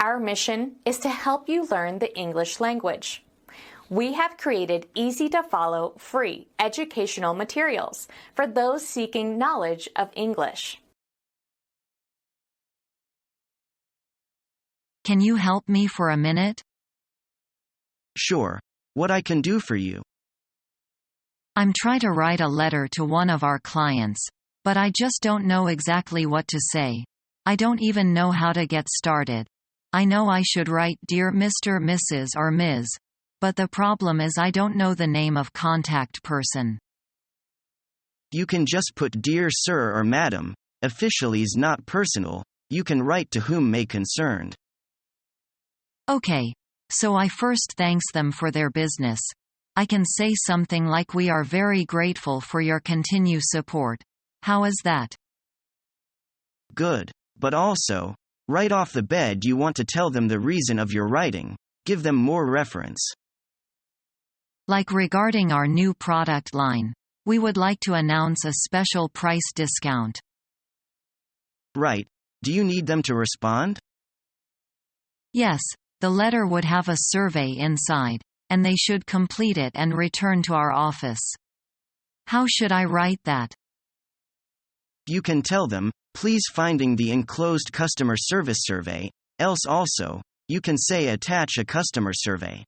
Our mission is to help you learn the English language. We have created easy-to-follow, free educational materials for those seeking knowledge of English. Can you help me for a minute? Sure. What I can do for you? I'm trying to write a letter to one of our clients, but I just don't know exactly what to say. I don't even know how to get started. I know I should write Dear Mr., Mrs. or Ms., but the problem is I don't know the name of contact person. You can just put Dear Sir or Madam. Officially is not personal. You can write to whom may concerned. Okay. So I first thanks them for their business. I can say something like we are very grateful for your continued support. How is that? Good. But also, right off the bed you want to tell them the reason of your writing. Give them more reference. Like regarding our new product line. We would like to announce a special price discount. Right. Do you need them to respond? Yes. The letter would have a survey inside, and they should complete it and return to our office. How should I write that? You can tell them, please finding the enclosed customer service survey, else also, you can say attach a customer survey.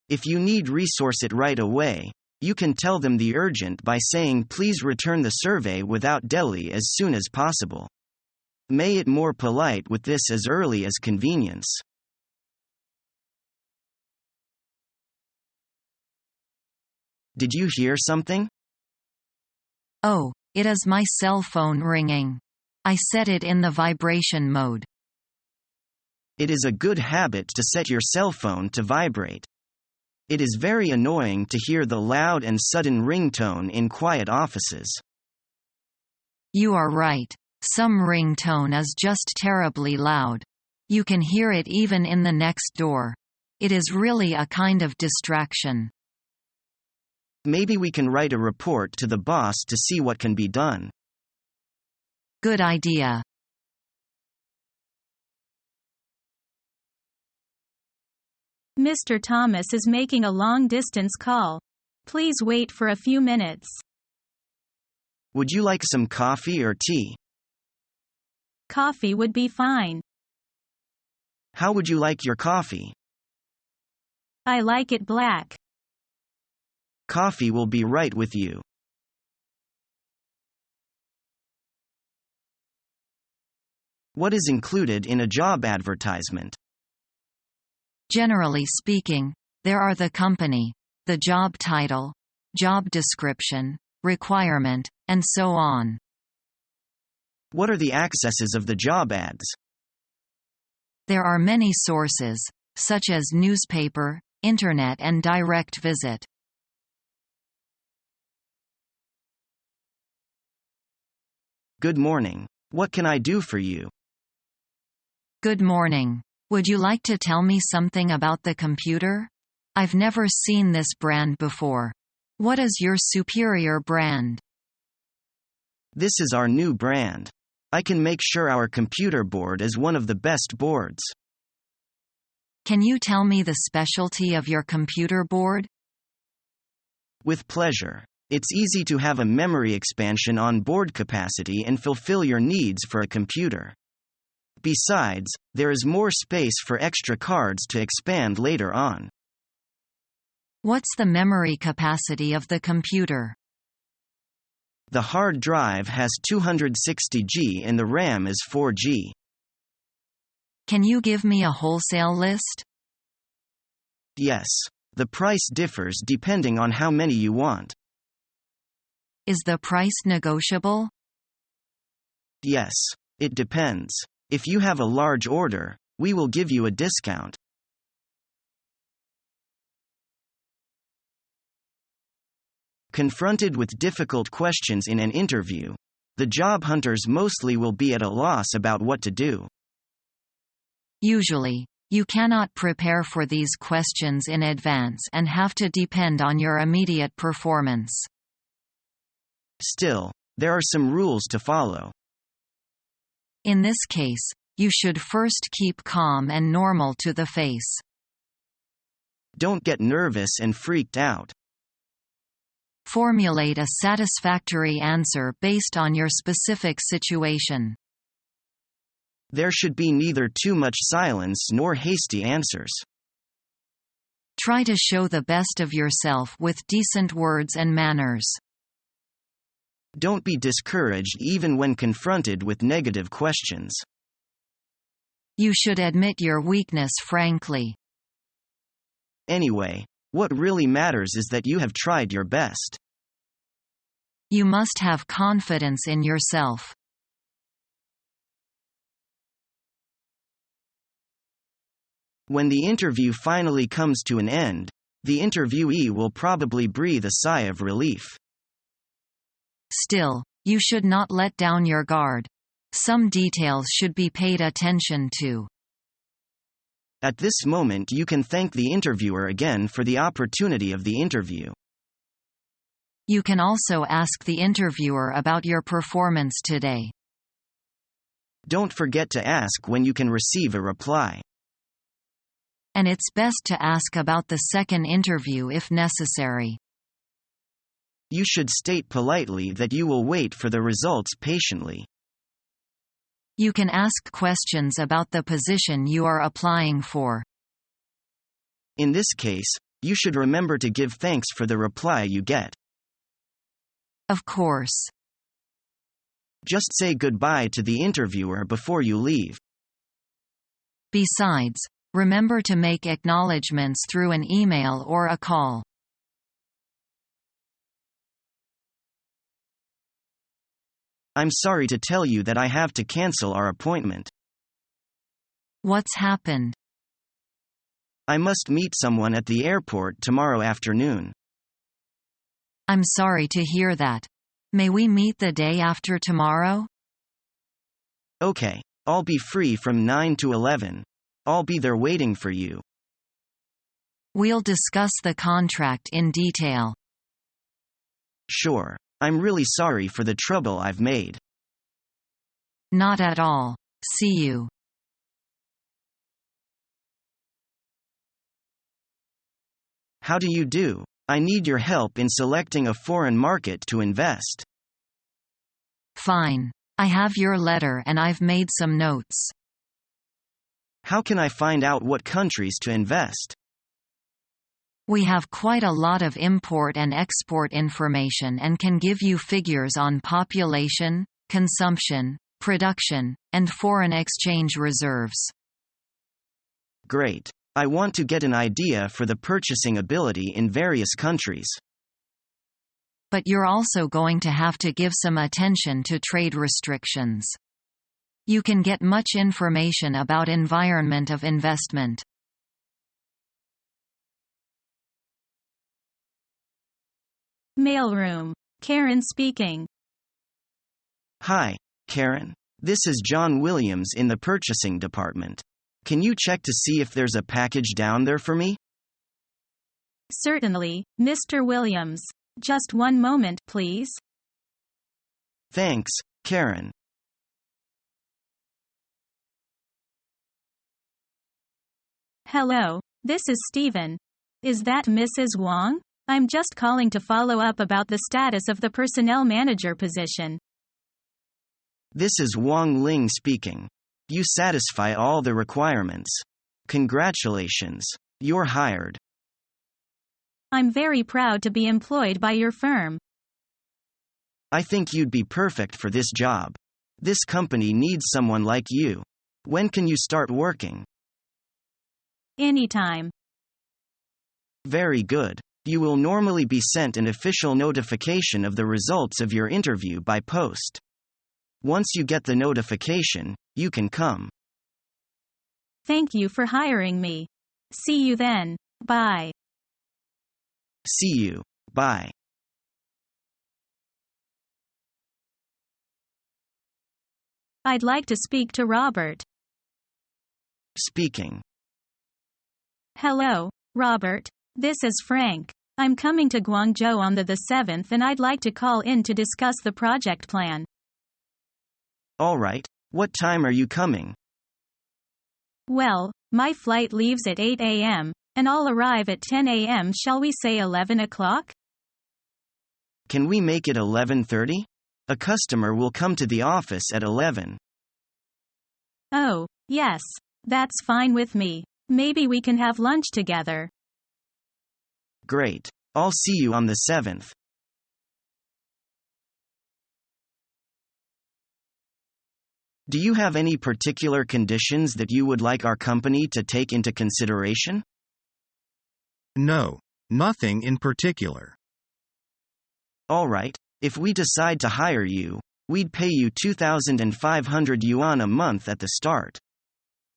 If you need resource it right away, you can tell them the urgent by saying please return the survey without delay as soon as possible. May it more polite with this as early as convenience. Did you hear something? Oh, it is my cell phone ringing. I set it in the vibration mode. It is a good habit to set your cell phone to vibrate. It is very annoying to hear the loud and sudden ringtone in quiet offices. You are right. Some ringtone is just terribly loud. You can hear it even in the next door. It is really a kind of distraction. Maybe we can write a report to the boss to see what can be done. Good idea. Mr. Thomas is making a long-distance call. Please wait for a few minutes. Would you like some coffee or tea? Coffee would be fine. How would you like your coffee? I like it black. Coffee will be right with you. What is included in a job advertisement? Generally speaking, there are the company, the job title, job description, requirement, and so on. What are the accesses of the job ads? There are many sources, such as newspaper, internet and direct visit. Good morning. What can I do for you? Good morning. Would you like to tell me something about the computer? I've never seen this brand before. What is your superior brand? This is our new brand. I can make sure our computer board is one of the best boards. Can you tell me the specialty of your computer board? With pleasure. It's easy to have a memory expansion on board capacity and fulfill your needs for a computer. Besides, there is more space for extra cards to expand later on. What's the memory capacity of the computer? The hard drive has 260 GB and the RAM is 4 GB. Can you give me a wholesale list? Yes. The price differs depending on how many you want. Is the price negotiable? Yes. It depends. If you have a large order, we will give you a discount. Confronted with difficult questions in an interview, the job hunters mostly will be at a loss about what to do. Usually, you cannot prepare for these questions in advance and have to depend on your immediate performance. Still, there are some rules to follow. In this case, you should first keep calm and normal to the face. Don't get nervous and freaked out. Formulate a satisfactory answer based on your specific situation. There should be neither too much silence nor hasty answers. Try to show the best of yourself with decent words and manners. Don't be discouraged even when confronted with negative questions. You should admit your weakness frankly. Anyway, what really matters is that you have tried your best. You must have confidence in yourself. When the interview finally comes to an end, the interviewee will probably breathe a sigh of relief. Still, you should not let down your guard. Some details should be paid attention to. At this moment, you can thank the interviewer again for the opportunity of the interview. You can also ask the interviewer about your performance today. Don't forget to ask when you can receive a reply. And it's best to ask about the second interview if necessary. You should state politely that you will wait for the results patiently. You can ask questions about the position you are applying for. In this case, you should remember to give thanks for the reply you get. Of course. Just say goodbye to the interviewer before you leave. Besides, remember to make acknowledgements through an email or a call. I'm sorry to tell you that I have to cancel our appointment. What's happened? I must meet someone at the airport tomorrow afternoon. I'm sorry to hear that. May we meet the day after tomorrow? Okay, I'll be free from 9 to 11. I'll be there waiting for you. We'll discuss the contract in detail. Sure. I'm really sorry for the trouble I've made. Not at all. See you. How do you do? I need your help in selecting a foreign market to invest. Fine. I have your letter and I've made some notes. How can I find out what countries to invest? We have quite a lot of import and export information and can give you figures on population, consumption, production, and foreign exchange reserves. Great. I want to get an idea for the purchasing ability in various countries. But you're also going to have to give some attention to trade restrictions. You can get much information about environment of investment. Mailroom. Karen speaking. Hi, Karen. This is John Williams in the purchasing department. Can you check to see if there's a package down there for me? Certainly, Mr. Williams. Just one moment, please. Thanks, Karen. Hello, this is Stephen. Is that Mrs. Wong? I'm just calling to follow up about the status of the personnel manager position. This is Wong Ling speaking. You satisfy all the requirements. Congratulations. You're hired. I'm very proud to be employed by your firm. I think you'd be perfect for this job. This company needs someone like you. When can you start working? Anytime. Very good. You will normally be sent an official notification of the results of your interview by post. Once you get the notification, you can come. Thank you for hiring me. See you then. Bye. See you. Bye. I'd like to speak to Robert. Speaking. Hello, Robert. This is Frank. I'm coming to Guangzhou on the 7th and I'd like to call in to discuss the project plan. All right. What time are you coming? Well, my flight leaves at 8 a.m., and I'll arrive at 10 a.m. Shall we say 11 o'clock? Can we make it 11:30? A customer will come to the office at 11. Oh, yes. That's fine with me. Maybe we can have lunch together. Great. I'll see you on the 7th. Do you have any particular conditions that you would like our company to take into consideration? No, nothing in particular. All right. If we decide to hire you, we'd pay you 2,500 yuan a month at the start.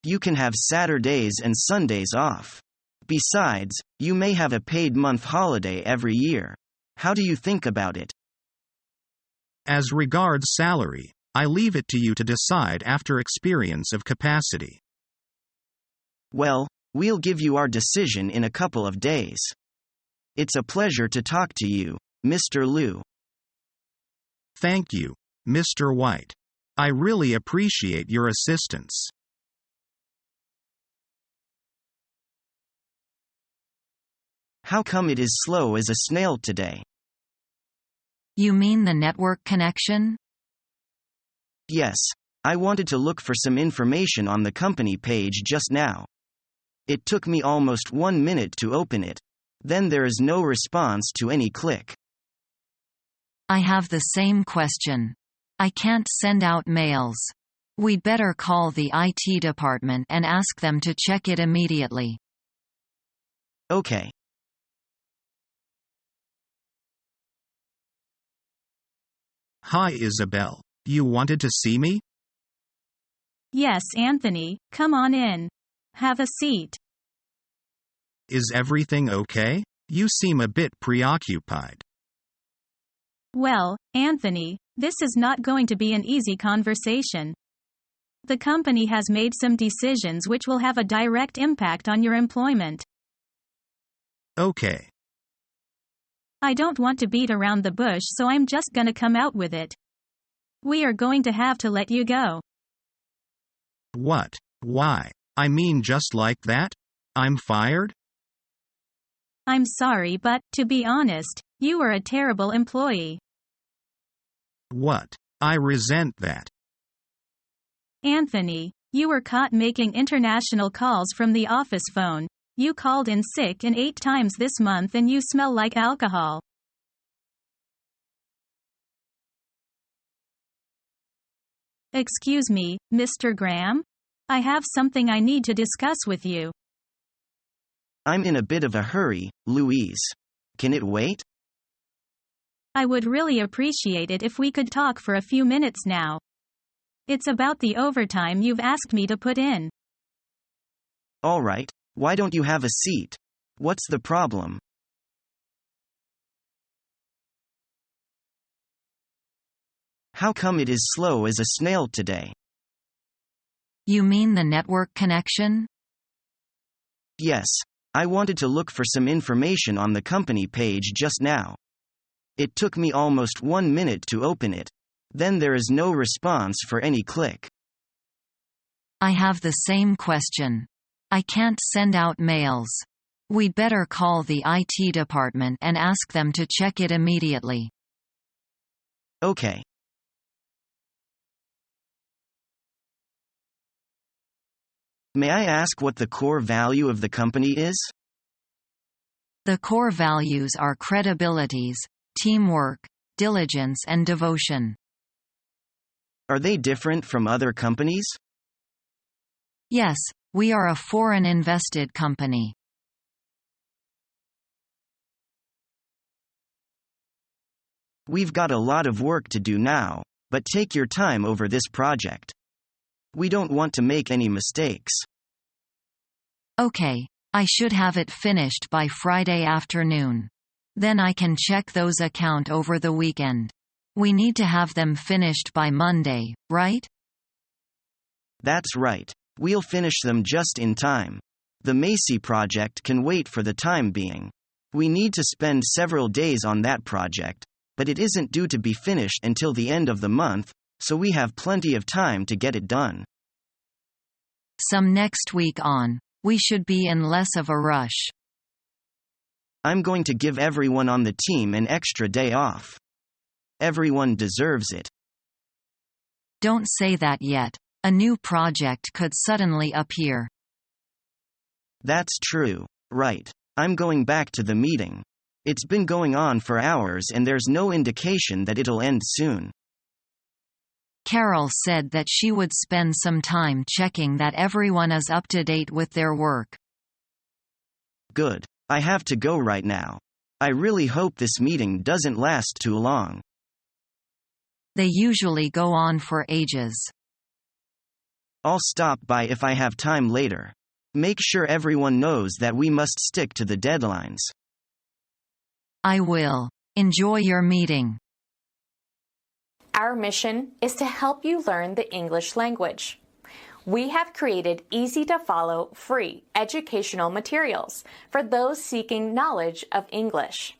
You can have Saturdays and Sundays off. Besides, you may have a paid month holiday every year. How do you think about it? As regards salary, I leave it to you to decide after experience of capacity. Well, we'll give you our decision in a couple of days. It's a pleasure to talk to you, Mr. Liu. Thank you, Mr. White. I really appreciate your assistance. How come it is slow as a snail today? You mean the network connection? Yes, I wanted to look for some information on the company page just now. It took me almost 1 minute to open it. Then there is no response to any click. I have the same question. I can't send out mails. We'd better call the IT department and ask them to check it immediately. Okay. Hi Isabel. You wanted to see me? Yes, Anthony, come on in. Have a seat. Is everything okay? You seem a bit preoccupied. Well, Anthony, this is not going to be an easy conversation. The company has made some decisions which will have a direct impact on your employment. Okay. I don't want to beat around the bush, so I'm just gonna come out with it. We are going to have to let you go. What? Why? I mean just like that? I'm fired? I'm sorry, but, to be honest, you were a terrible employee. What? I resent that. Anthony, you were caught making international calls from the office phone. You called in sick 8 times this month and you smell like alcohol. Excuse me, Mr. Graham? I have something I need to discuss with you. I'm in a bit of a hurry, Louise. Can it wait? I would really appreciate it if we could talk for a few minutes now. It's about the overtime you've asked me to put in. All right, why don't you have a seat? What's the problem? How come it is slow as a snail today? You mean the network connection? Yes, I wanted to look for some information on the company page just now. It took me almost 1 minute to open it. Then there is no response for any click. I have the same question. I can't send out mails. We'd better call the IT department and ask them to check it immediately. Okay. May I ask what the core value of the company is? The core values are credibilities, teamwork, diligence and devotion. Are they different from other companies? Yes, we are a foreign-invested company. We've got a lot of work to do now, but take your time over this project. We don't want to make any mistakes. Okay, I should have it finished by Friday afternoon. Then I can check those accounts over the weekend. We need to have them finished by Monday, right? That's right. We'll finish them just in time. The Macy project can wait for the time being. We need to spend several days on that project, but it isn't due to be finished until the end of the month, so we have plenty of time to get it done. Some next week on. We should be in less of a rush. I'm going to give everyone on the team an extra day off. Everyone deserves it. Don't say that yet. A new project could suddenly appear. That's true. Right. I'm going back to the meeting. It's been going on for hours and there's no indication that it'll end soon. Carol said that she would spend some time checking that everyone is up to date with their work. Good. I have to go right now. I really hope this meeting doesn't last too long. They usually go on for ages. I'll stop by if I have time later. Make sure everyone knows that we must stick to the deadlines. I will. Enjoy your meeting. Our mission is to help you learn the English language. We have created easy-to-follow, free educational materials for those seeking knowledge of English.